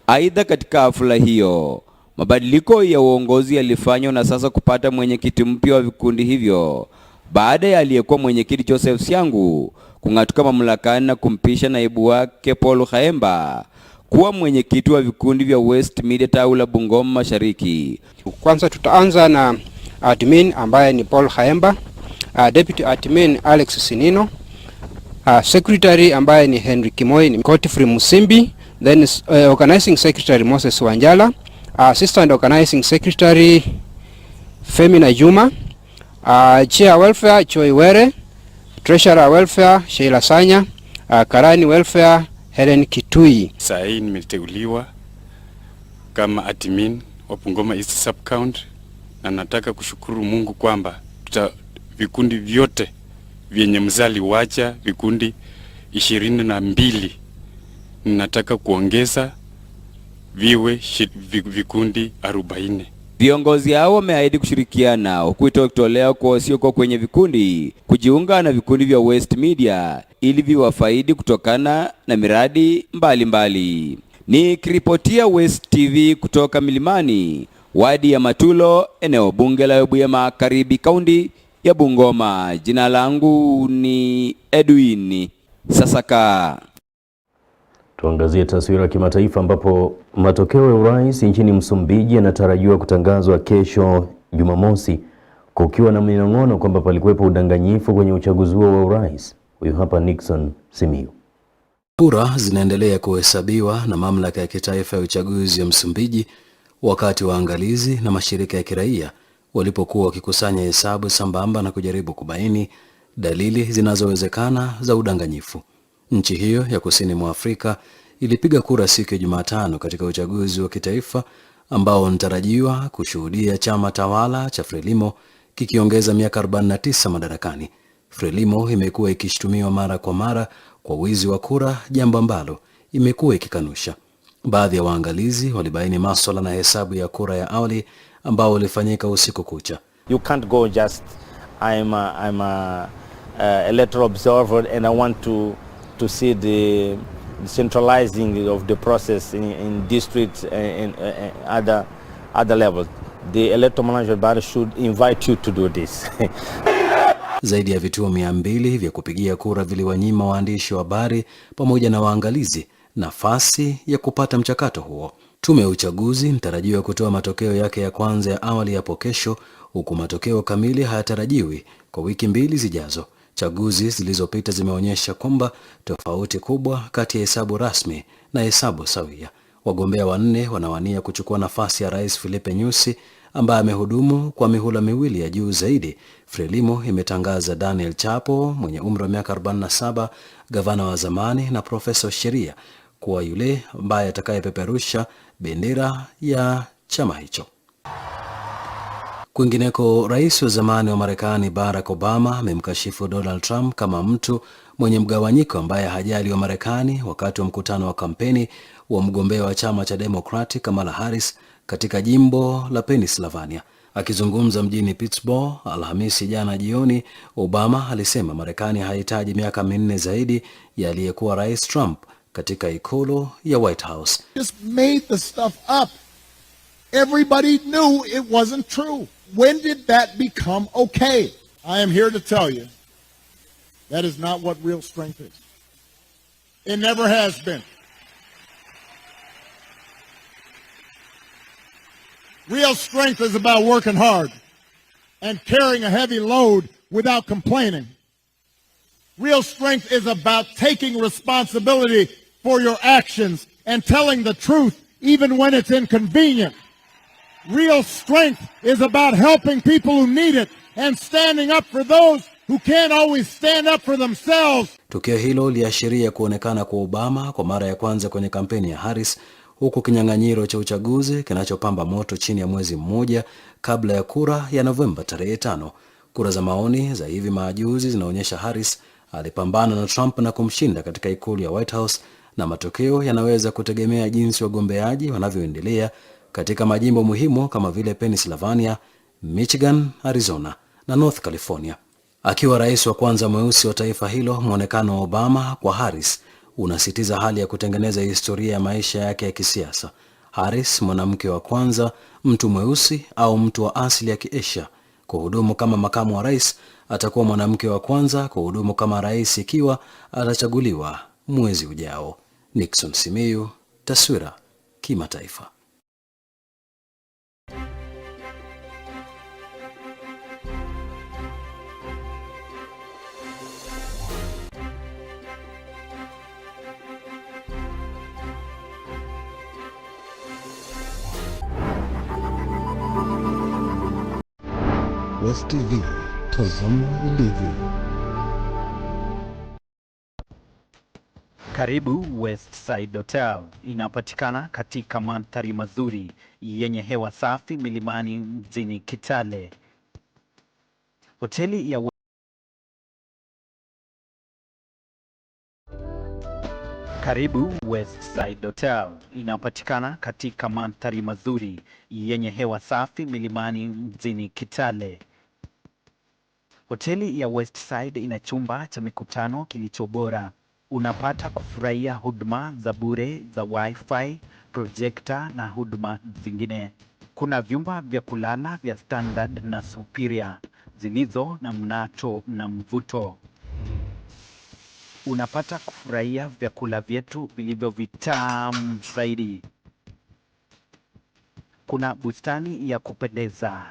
Aidha, katika hafla hiyo mabadiliko ya uongozi yalifanywa na sasa kupata mwenyekiti mpya wa vikundi hivyo baada ya aliyekuwa mwenyekiti Joseph Siangu kung'atuka mamlakani na kumpisha naibu wake Paul Khaemba kuwa mwenyekiti wa vikundi vya West Media tawi la Bungoma Mashariki. Kwanza tutaanza na admin ambaye ni Paul Haemba, deputy admin Alex Sinino, secretary ambaye ni Henry Kimoi, ni Godfrey Musimbi, then organizing secretary Moses Wanjala, assistant organizing secretary Femina Juma, chair welfare Choi Were, treasurer welfare Sheila Sanya, karani welfare Helen Kitui. Saa hii nimeteuliwa kama admin wa Bungoma East Sub County, na nataka kushukuru Mungu kwamba vikundi vyote vyenye mzali wacha vikundi 22 ninataka kuongeza viwe vikundi 40. Viongozi hao wameahidi kushirikiana huku kutolea kwa wasiokuwa kwenye vikundi kujiunga na vikundi vya West Media ili viwafaidi kutokana na miradi mbalimbali. Ni kiripotia West TV kutoka Milimani, wadi ya Matulo, eneo bunge la Webuye Magharibi, kaunti ya Bungoma. Jina langu ni Edwin Sasaka. Tuangazie taswira ya kimataifa ambapo matokeo ya urais nchini Msumbiji yanatarajiwa kutangazwa kesho Jumamosi, kukiwa na minong'ono kwamba palikuwepo udanganyifu kwenye uchaguzi huo wa urais. Huyu hapa Nixon Simiyu. Kura zinaendelea kuhesabiwa na mamlaka ya kitaifa ya uchaguzi ya Msumbiji, wakati waangalizi na mashirika ya kiraia walipokuwa wakikusanya hesabu sambamba na kujaribu kubaini dalili zinazowezekana za udanganyifu. Nchi hiyo ya kusini mwa Afrika ilipiga kura siku ya Jumatano katika uchaguzi wa kitaifa ambao unatarajiwa kushuhudia chama tawala cha Frelimo kikiongeza miaka 49 madarakani. Frelimo imekuwa ikishtumiwa mara kwa mara kwa wizi wa kura, jambo ambalo imekuwa ikikanusha. Baadhi ya waangalizi walibaini masuala na hesabu ya kura ya awali ambao ulifanyika usiku kucha. You can't go just I'm a electoral observer and I want to see the centralizing of the process in districts and other levels. The electoral management body should invite you to do this. Zaidi ya vituo 200 vya kupigia kura viliwanyima waandishi wa habari pamoja na waangalizi nafasi ya kupata mchakato huo. Tume ya uchaguzi inatarajiwa kutoa matokeo yake ya kwanza ya awali hapo kesho, huku matokeo kamili hayatarajiwi kwa wiki 2 zijazo. Chaguzi zilizopita zimeonyesha kwamba tofauti kubwa kati ya hesabu rasmi na hesabu sawia. Wagombea 4 wanawania kuchukua nafasi ya Rais Filipe Nyusi ambaye amehudumu kwa mihula 2 ya juu zaidi. Frelimo imetangaza Daniel Chapo mwenye umri wa miaka 47, gavana wa zamani na profesa sheria, kuwa yule ambaye atakayepeperusha bendera ya chama hicho. Kwingineko, rais wa zamani wa Marekani Barack Obama amemkashifu Donald Trump kama mtu mwenye mgawanyiko ambaye hajali wa Marekani wakati wa mkutano wa kampeni wa mgombea wa chama cha Democratic Kamala Harris katika jimbo la Pennsylvania. Akizungumza mjini Pittsburgh Alhamisi jana jioni, Obama alisema Marekani hahitaji miaka 4 zaidi ya aliyekuwa Rais Trump katika ikulu ya White House. Just made the stuff up. Everybody knew it wasn't true. When did that become okay? I am here to tell you that is not what real strength is. It never has been. Real strength is about working hard and carrying a heavy load without complaining. Real strength is about taking responsibility for your actions and telling the truth even when it's inconvenient. Real strength is about helping people who need it and standing up for those who can't always stand up for themselves. Tukio hilo liashiria kuonekana kwa Obama kwa mara ya kwanza kwenye kampeni ya Harris, huku kinyang'anyiro cha uchaguzi kinachopamba moto chini ya mwezi mmoja kabla ya kura ya Novemba tarehe 5. Kura za maoni za hivi majuzi zinaonyesha Harris alipambana na Trump na kumshinda katika ikulu ya White House, na matokeo yanaweza kutegemea jinsi wagombeaji wanavyoendelea katika majimbo muhimu kama vile Pennsylvania, Michigan, Arizona na North California. Akiwa rais wa kwanza mweusi wa taifa hilo, muonekano wa Obama kwa Harris unasitiza hali ya kutengeneza historia ya maisha yake ya kisiasa. Harris, mwanamke wa kwanza mtu mweusi au mtu wa asili ya Kiasia kuhudumu kama makamu wa rais, atakuwa mwanamke wa kwanza kuhudumu kama rais ikiwa atachaguliwa mwezi ujao. Nixon Simiyu, taswira kimataifa. Westv, tazama ilivyo. Karibu Westside Hotel, inapatikana katika mandhari mazuri yenye hewa safi milimani mjini Kitale. Hoteli ya Karibu Westside Hotel, inapatikana katika mandhari mazuri yenye hewa safi milimani mjini Kitale. Hoteli ya Westside ina chumba cha mikutano kilicho bora. Unapata kufurahia huduma za bure za wifi, projector na huduma zingine. Kuna vyumba vya kulala vya standard na superior zilizo na mnato na mvuto. Unapata kufurahia vyakula vyetu vilivyo vitamu zaidi. Kuna bustani ya kupendeza.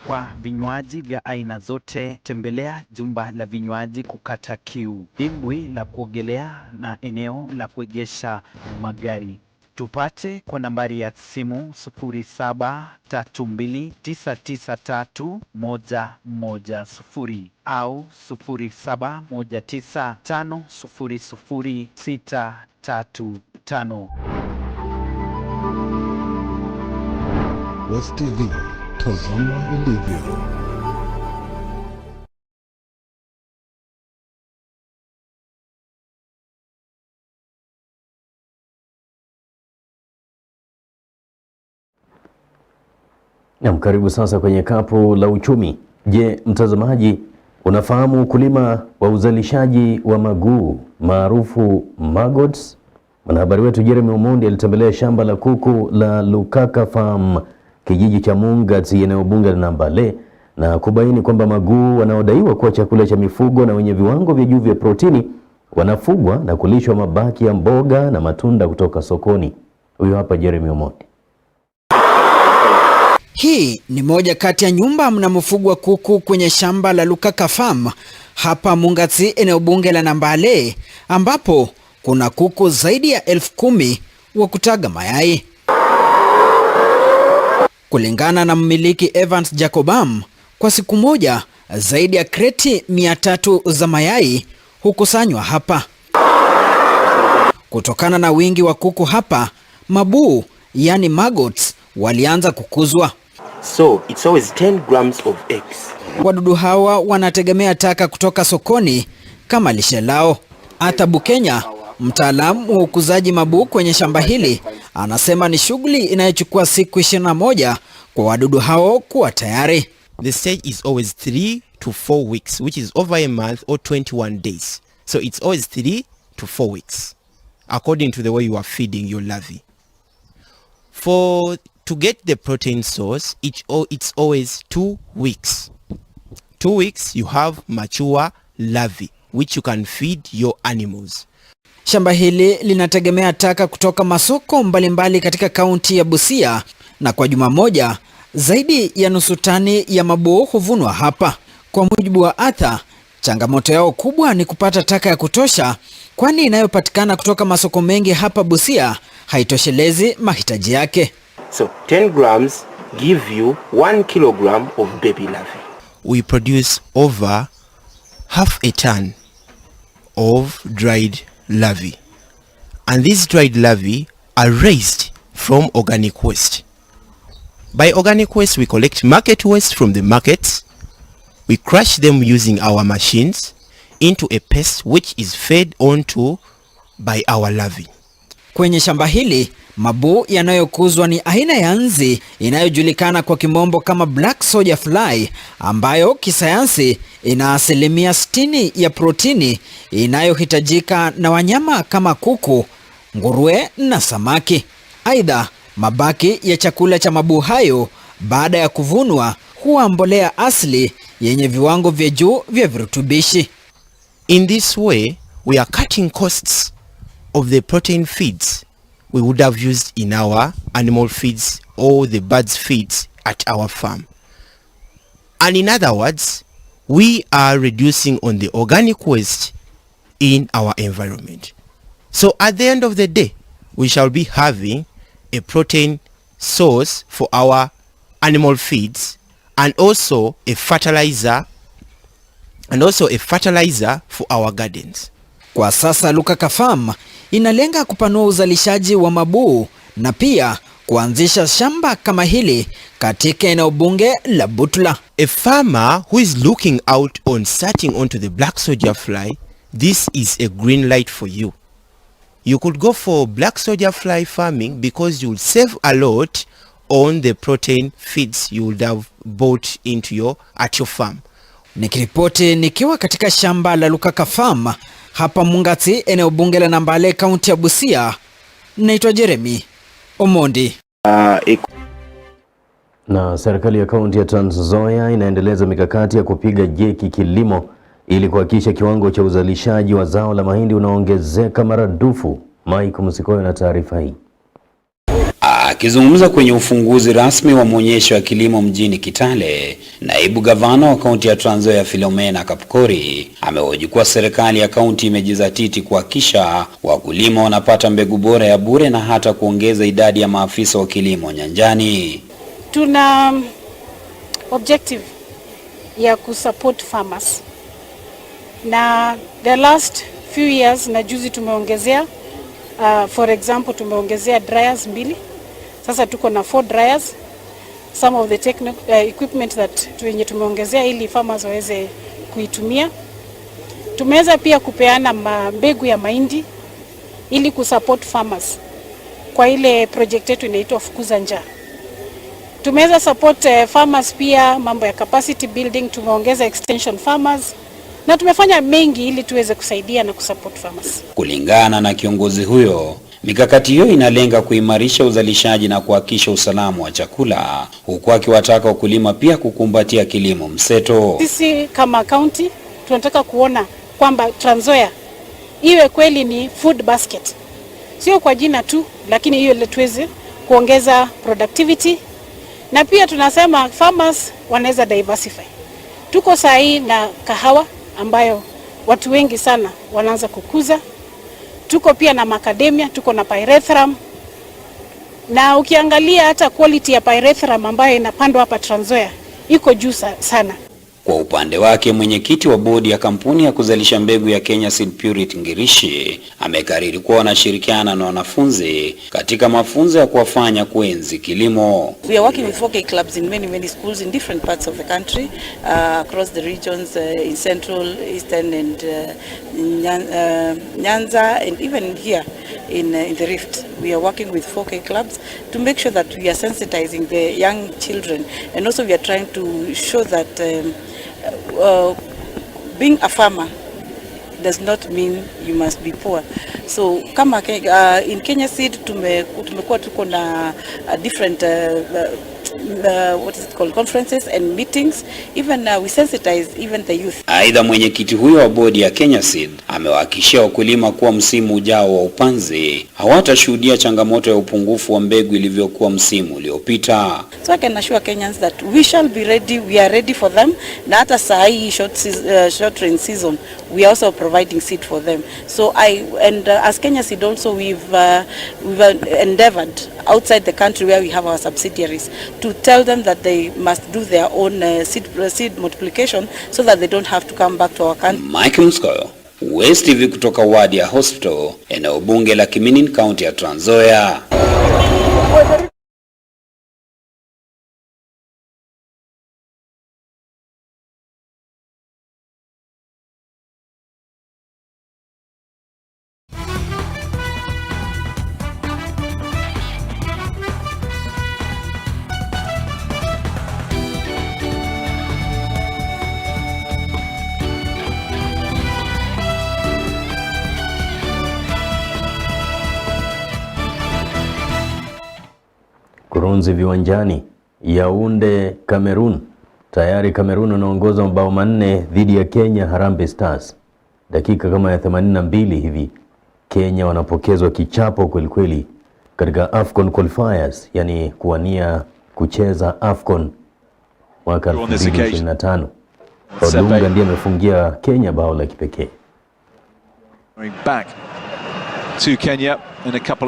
Kwa vinywaji vya aina zote, tembelea jumba la vinywaji kukata kiu, dimbwi la kuogelea na eneo la kuegesha magari. Tupate kwa nambari ya simu 0732993110 au 0719500635. Westv, tazama ilivyo. Karibu sasa kwenye kapu la uchumi. Je, mtazamaji, unafahamu ukulima wa uzalishaji wa maguu maarufu maggots? Mwanahabari wetu Jeremy Omondi alitembelea shamba la kuku la Lukaka Farm, kijiji cha Mungatsi, eneo bunge la Nambale, na kubaini kwamba maguu wanaodaiwa kuwa chakula cha mifugo na wenye viwango vya juu vya protini wanafugwa na kulishwa mabaki ya mboga na matunda kutoka sokoni. Huyo hapa Jeremy Omondi. Hii ni moja kati ya nyumba mnamofugwa kuku kwenye shamba la Lukaka Farm hapa Mungatsi, eneo bunge la Nambale, ambapo kuna kuku zaidi ya 10,000 wa kutaga mayai. Kulingana na mmiliki Evans Jacobam, kwa siku moja zaidi ya kreti 300 za mayai hukusanywa hapa. Kutokana na wingi wa kuku hapa, mabuu yani maggots walianza kukuzwa. So it's always 10 grams of eggs. Wadudu hawa wanategemea taka kutoka sokoni kama lishe lao. Ata Bukenya, mtaalamu wa ukuzaji mabuu kwenye shamba hili, anasema ni shughuli inayochukua siku 21 kwa wadudu hao kuwa tayari. The stage is always 3 to 4 weeks, which is over a month or 21 days. So it's always 3 to 4 weeks, according to the way you are feeding your larvae. To get the protein source, it's always 2 weeks. 2 weeks you have mature larvae, which you can feed your animals. Shamba hili linategemea taka kutoka masoko mbalimbali katika kaunti ya Busia, na kwa juma moja zaidi ya nusu tani ya mabuu huvunwa hapa. Kwa mujibu wa Arthur, changamoto yao kubwa ni kupata taka ya kutosha, kwani inayopatikana kutoka masoko mengi hapa Busia haitoshelezi mahitaji yake. So 10 grams give you 1 kilogram of baby larvae. We produce over half a ton of dried larvae, and these dried larvae are raised from organic waste. By organic waste, we collect market waste from the markets. We crush them using our machines into a paste which is fed onto by our larvae. Kwenye shamba hili, mabuu yanayokuzwa ni aina ya nzi inayojulikana kwa kimombo kama black soldier fly, ambayo kisayansi ina asilimia 60 ya protini inayohitajika na wanyama kama kuku, nguruwe na samaki. Aidha, mabaki ya chakula cha mabuu hayo baada ya kuvunwa huwa mbolea asili yenye viwango vya juu vya virutubishi. In this way, we are cutting costs of the protein feeds we would have used in our animal feeds or the birds feeds at our farm. And in other words, we are reducing on the organic waste in our environment. So at the end of the day, we shall be having a protein source for our animal feeds and also a fertilizer for our gardens. Kwa sasa Lukaka Farm inalenga kupanua uzalishaji wa mabuu na pia kuanzisha shamba kama hili katika eneo bunge la Butula. A farmer who is looking out on starting onto the black soldier fly, this is a green light for you. You could go for black soldier fly farming because you will save a lot on the protein feeds you would have bought at your farm. Nikiripoti nikiwa katika shamba la Lukaka Farm hapa Mungati, eneo bunge la Nambale, kaunti ya Busia, naitwa Jeremy Omondi. Na serikali ya kaunti ya Trans Nzoia inaendeleza mikakati ya kupiga jeki kilimo ili kuhakikisha kiwango cha uzalishaji wa zao la mahindi unaongezeka maradufu. Mike Musikoyo na taarifa hii. Akizungumza kwenye ufunguzi rasmi wa maonyesho ya kilimo mjini Kitale, naibu gavana wa kaunti ya Trans Nzoia Philomena Kapkori amehoji kuwa serikali ya kaunti imejizatiti kuhakikisha wakulima wanapata mbegu bora ya bure na hata kuongeza idadi ya maafisa wa kilimo nyanjani. Tuna objective ya kusupport farmers, na the last few years na juzi tumeongezea for example tumeongezea dryers 2. Sasa tuko na 4 dryers. Some of the equipment that tumeongezea ili farmers waweze kuitumia. Tumeweza pia kupeana mbegu ya mahindi ili kusupport farmers kwa ile project yetu inaitwa Fukuza Njaa. Tumeweza support farmers pia mambo ya capacity building, tumeongeza extension farmers na tumefanya mengi ili tuweze kusaidia na kusupport farmers. Kulingana na kiongozi huyo, mikakati hiyo inalenga kuimarisha uzalishaji na kuhakikisha usalama wa chakula, huku akiwataka wakulima pia kukumbatia kilimo mseto. Sisi kama county tunataka kuona kwamba Trans Nzoia iwe kweli ni food basket. Sio kwa jina tu, lakini hiyo ile tuweze kuongeza productivity. Na pia tunasema farmers wanaweza diversify. Tuko sahi na kahawa ambayo watu wengi sana wanaanza kukuza. Tuko pia na macadamia, tuko na pyrethrum. Na ukiangalia hata quality ya pyrethrum ambayo inapandwa hapa Trans Nzoia iko juu sana. Kwa upande wake, mwenyekiti wa bodi ya kampuni ya kuzalisha mbegu ya Kenya Seed Purity Ngirishi amekariri kuwa wanashirikiana na wanafunzi katika mafunzo ya kuwafanya kuenzi kilimo. We are working with 4K clubs in many schools in different parts of the country, across the regions, in Central, Eastern and Nyanza, and even here in the Rift. We are working with 4K clubs to make sure that we are sensitizing the young children, and also we are trying to show that being a farmer does not mean you must be poor. So kama in Kenya Seed tumekuwa tuko na different what is it called, conferences and meetings, even we sensitize even the youth. Aidha, mwenyekiti huyo wa bodi ya Kenya Seed amewahakikishia wakulima kuwa msimu ujao wa upanzi hawatashuhudia changamoto ya upungufu wa mbegu ilivyokuwa msimu uliopita. So I can assure Kenyans that we shall be ready, we are ready for them. Na hata saa hii short rain season, we are also providing seed for them. So as Kenya Seed also we've endeavored outside the country where we have our subsidiaries to tell them that they must do their own seed multiplication so that they don't have to come back to our country. Mike Muskoyo, Westv kutoka wadi ya Hospital, eneo bunge la Kiminin, kaunti ya Trans Nzoia. Kurunzi viwanjani. Yaounde, Cameroon. Tayari Cameroon wanaongoza mabao 4 dhidi ya Kenya Harambee Stars. Dakika kama ya 82 hivi Kenya wanapokezwa kichapo kweli katika AFCON qualifiers, yani kuwania kucheza AFCON mwaka 2025. Odunga ndiye amefungia Kenya bao la kipekee. Back to Kenya in a couple of